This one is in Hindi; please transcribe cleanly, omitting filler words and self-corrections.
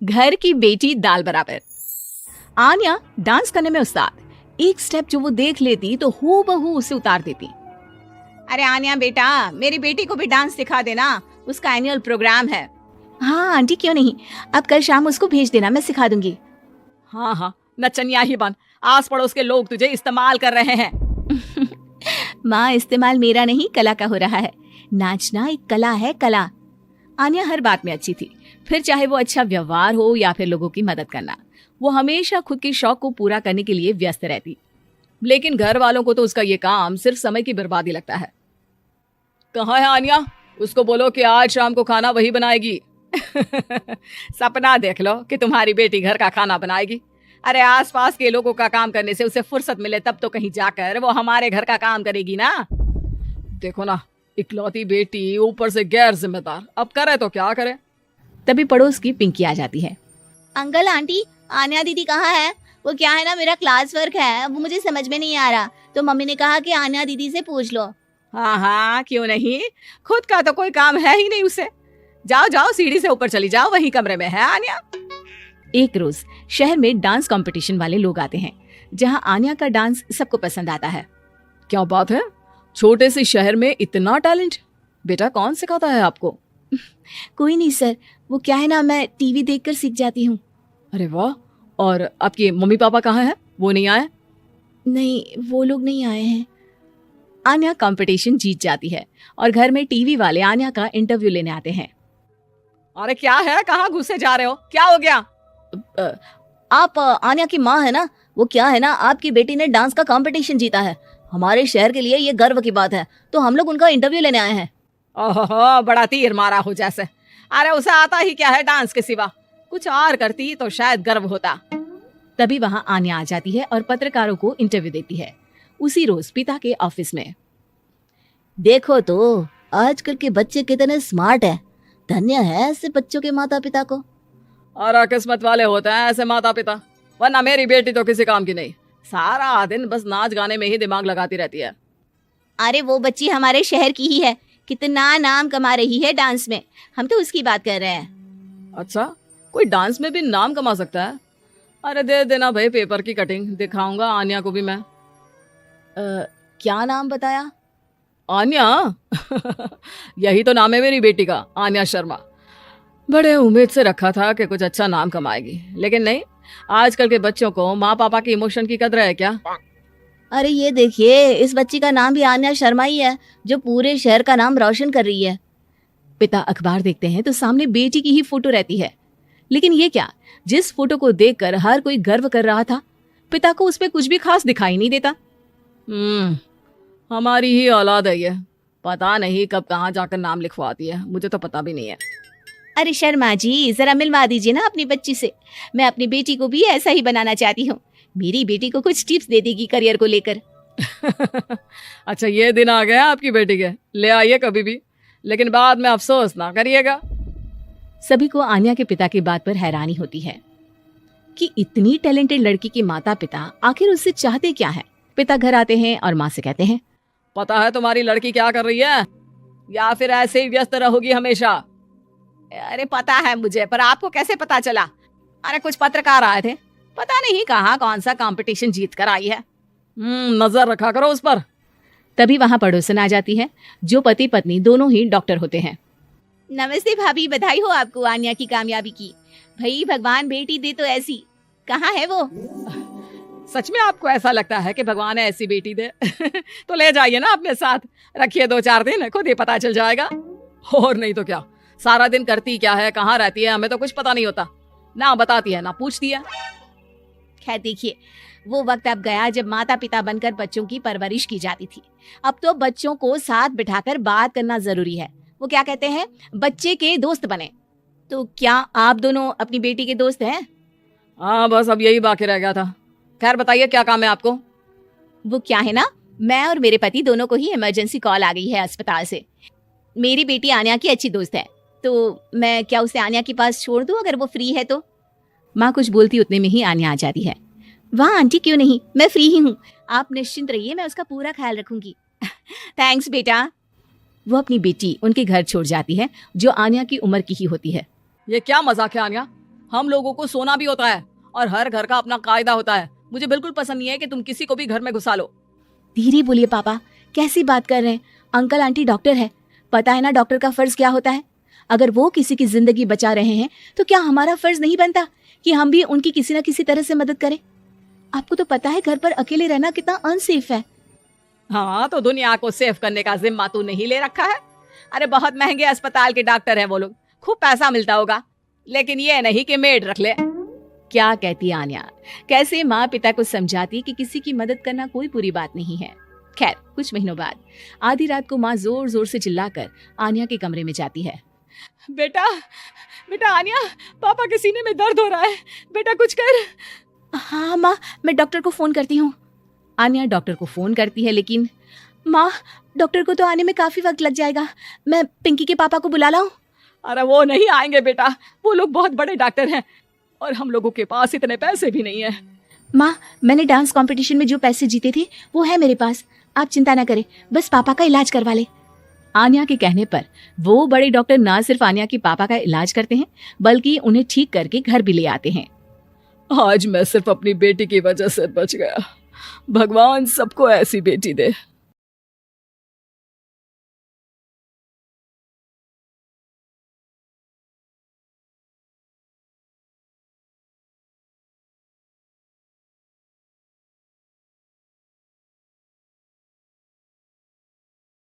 घर की बेटी दाल बराबर। आन्या डांस करने में उस्ताद। एक स्टेप जो वो देख लेती तो हूबहू उसे उतार देती। अरे आन्या बेटा, मेरी बेटी को भी डांस सिखा देना, उसका एनुअल प्रोग्राम है। हाँ आंटी, क्यों नहीं, अब कल शाम उसको भेज देना, मैं सिखा दूंगी। हाँ हाँ, नचनिया ही बन, आस पड़ोस के लोग तुझे इस्तेमाल कर रहे हैं। माँ, इस्तेमाल मेरा नहीं कला का हो रहा है। नाचना एक कला है, कला। आन्या हर बात में अच्छी थी, फिर चाहे वो अच्छा व्यवहार हो या फिर लोगों की मदद करना, वो हमेशा खुद के शौक को पूरा करने के लिए व्यस्त रहती। लेकिन घर वालों को तो उसका ये काम सिर्फ समय की बर्बादी लगता है। कहाँ है आन्या? उसको बोलो कि आज शाम को खाना वही बनाएगी। सपना देख लो कि तुम्हारी बेटी घर का खाना बनाएगी। अरे आसपास के लोगों का काम करने से उसे फुर्सत मिले तब तो कहीं जाकर वो हमारे घर का काम करेगी ना। देखो ना, इकलौती बेटी, ऊपर से गैर जिम्मेदार, अब करे तो क्या करे। तभी पड़ोस की पिंकी आ जाती है। अंकल आंटी, आन्या दीदी कहाँ है? वो क्या है ना, मेरा क्लास वर्क है, वो मुझे समझ में नहीं आ रहा, तो मम्मी ने कहा कि आन्या दीदी से पूछ लो। हाँ हाँ, क्यों नहीं, खुद का तो कोई काम है ही नहीं उसे। जाओ जाओ, सीढ़ी से ऊपर चली जाओ, वही कमरे में है आन्या। एक रोज शहर में डांस कंपटीशन वाले लोग आते हैं, जहां आन्या का डांस सबको पसंद आता है। क्या बात है, छोटे से शहर में इतना टैलेंट? बेटा कौन सिखाता है आपको? कोई नहीं सर, वो क्या है ना, मैं टीवी देखकर सीख जाती हूँ। अरे वाह, और आपके मम्मी पापा कहाँ हैं? वो नहीं आए? नहीं, वो लोग नहीं आए हैं। आन्या कंपटीशन जीत जाती है और घर में टीवी वाले आन्या का इंटरव्यू लेने आते हैं। अरे क्या है, कहाँ घुसे जा रहे हो, क्या हो गया? आप आन्या की माँ है ना? वो क्या है ना, आपकी बेटी ने डांस का कंपटीशन जीता है, हमारे शहर के लिए ये गर्व की बात है, तो हम लोग उनका इंटरव्यू लेने आए हैं। ओहो, बड़ा तीर मारा हो जैसे। अरे उसे आता ही क्या है डांस के सिवा, कुछ और करती तो शायद गर्व होता। तभी वहां आन्या आ जाती है और पत्रकारों को इंटरव्यू देती है। उसी रोज पिता के ऑफिस में। देखो तो आजकल के बच्चे कितने स्मार्ट हैं, धन्य है ऐसे बच्चों के माता पिता को। और किस्मत वाले होते हैं ऐसे माता पिता, वरना मेरी बेटी तो किसी काम की नहीं, सारा दिन बस नाच गाने में ही दिमाग लगाती रहती है। अरे वो बच्ची हमारे शहर की ही है, कितना नाम कमा रही है डांस में, हम तो उसकी बात कर रहे हैं। अच्छा, कोई डांस में भी नाम कमा सकता है? अरे दे देना भाई पेपर की कटिंग, दिखाऊंगा आन्या को भी मैं। क्या नाम बताया? आन्या? यही तो नाम है मेरी बेटी का, आन्या शर्मा। बड़े उम्मीद से रखा था कि कुछ अच्छा नाम कमाएगी, लेकिन नहीं। आजकल के बच्चों को माँ पापा की इमोशन की कदर है क्या? अरे ये देखिए, इस बच्ची का नाम भी आन्या शर्मा ही है, जो पूरे शहर का नाम रोशन कर रही है। पिता अखबार देखते हैं तो सामने बेटी की ही फोटो रहती है, लेकिन ये क्या, जिस फोटो को देखकर हर कोई गर्व कर रहा था, पिता को उस पे कुछ भी खास दिखाई नहीं देता। हमारी ही औलाद है ये, पता नहीं कब कहाँ जाकर नाम लिखवाती है, मुझे तो पता भी नहीं है। अरे शर्मा जी, जरा मिलवा दीजिए ना अपनी बच्ची से, मैं अपनी बेटी को भी ऐसा ही बनाना चाहती हूँ, मेरी बेटी को कुछ टिप्स दे देगी करियर को लेकर। अच्छा, ये दिन आ गया आपकी बेटी के, ले आइए कभी भी, लेकिन बाद में अफसोस ना करिएगा। सभी को आन्या के पिता की बात पर हैरानी होती है कि इतनी टैलेंटेड लड़की के माता पिता आखिर उससे चाहते क्या है। पिता घर आते हैं और माँ से कहते हैं, पता है तुम्हारी लड़की क्या कर रही है, या फिर ऐसे ही व्यस्त रहोगी हमेशा? अरे पता है मुझे, पर आपको कैसे पता चला? अरे कुछ पत्रकार आए थे, पता नहीं कहाँ कौन सा कंपटीशन जीत कर आई है। नजर रखा करो उस पर। तभी वहां पड़ोसन आ जाती है, जो पति पत्नी दोनों ही डॉक्टर होते हैं। नमस्ते भाभी, बधाई हो आपको आन्या की कामयाबी की। भाई भगवान बेटी दे तो ऐसी, कहाँ है वो? सच में आपको ऐसा लगता है कि भगवान ऐसी बेटी दे? तो ले जाइए ना अपने साथ, रखिए 2-4 दिन, खुद ही पता चल जाएगा। और नहीं तो क्या, सारा दिन करती क्या है, कहाँ रहती है, हमें तो कुछ पता नहीं होता, ना बताती है ना पूछती है। खैर देखिए, वो वक्त अब गया जब माता पिता बनकर बच्चों की परवरिश की जाती थी। अब तो बच्चों को साथ बिठाकर बात करना जरूरी है। वो क्या कहते हैं, बच्चे के दोस्त बने। तो क्या आप दोनों अपनी बेटी के दोस्त हैं? हाँ, बस अब यही बाकी रह गया था। खैर बताइए, क्या काम है आपको? वो क्या है ना, मैं और मेरे पति दोनों को ही इमरजेंसी कॉल आ गई है अस्पताल से। मेरी बेटी आन्या की अच्छी दोस्त है, तो मैं क्या उसे आन्या के पास छोड़ दूं अगर वो फ्री है तो? माँ कुछ बोलती उतने में ही आन्या आ जाती है। वाह आंटी, क्यों नहीं, मैं फ्री ही हूँ, आप निश्चिंत रहिए, मैं उसका पूरा ख्याल रखूंगी। थैंक्स बेटा। वो अपनी बेटी उनके घर छोड़ जाती है, जो आन्या की उम्र की ही होती है। ये क्या मजाक है आन्या, हम लोगों को सोना भी होता है और हर घर का अपना कायदा होता है। मुझे बिल्कुल पसंद नहीं है कि तुम किसी को भी घर में घुसा लो। धीरे बोलिए पापा, कैसी बात कर रहे हैं? अंकल आंटी डॉक्टर है, पता है ना डॉक्टर का फर्ज क्या होता है। अगर वो किसी की जिंदगी बचा रहे हैं तो क्या हमारा फर्ज नहीं बनता कि हम भी उनकी किसी न किसी तरह से मदद करें? आपको तो पता है घर पर अकेले रहना कितना अनसेफ है। हाँ, तो दुनिया को सेफ करने का जिम्मा तू नहीं ले रखा है? अरे बहुत महंगे अस्पताल के डॉक्टर हैं वो लोग, खूब पैसा मिलता होगा, लेकिन ये नहीं कि मेड रख ले। क्या कहती आन्या, कैसे माँ पिता को समझाती कि किसी की मदद करना कोई बुरी बात नहीं है। खैर, कुछ महीनों बाद आधी रात को माँ जोर जोर से चिल्लाकर आन्या के कमरे में जाती है। बेटा बेटा आन्या, पापा के सीने में दर्द हो रहा है, बेटा कुछ कर। हाँ माँ, मैं डॉक्टर को फोन करती हूँ। आन्या डॉक्टर को फोन करती है, लेकिन माँ डॉक्टर को तो आने में काफी वक्त लग जाएगा, मैं पिंकी के पापा को बुला लाऊं? अरे वो नहीं आएंगे बेटा, वो लोग बहुत बड़े डॉक्टर हैं और हम लोगों के पास इतने पैसे भी नहीं है। माँ, मैंने डांस कंपटीशन में जो पैसे जीते थे वो है मेरे पास, आप चिंता ना करें, बस पापा का इलाज करवा ले। आन्या के कहने पर वो बड़े डॉक्टर ना सिर्फ आन्या के पापा का इलाज करते हैं बल्कि उन्हें ठीक करके घर भी ले आते हैं। आज मैं सिर्फ अपनी बेटी की वजह से बच गया। भगवान सबको ऐसी बेटी दे।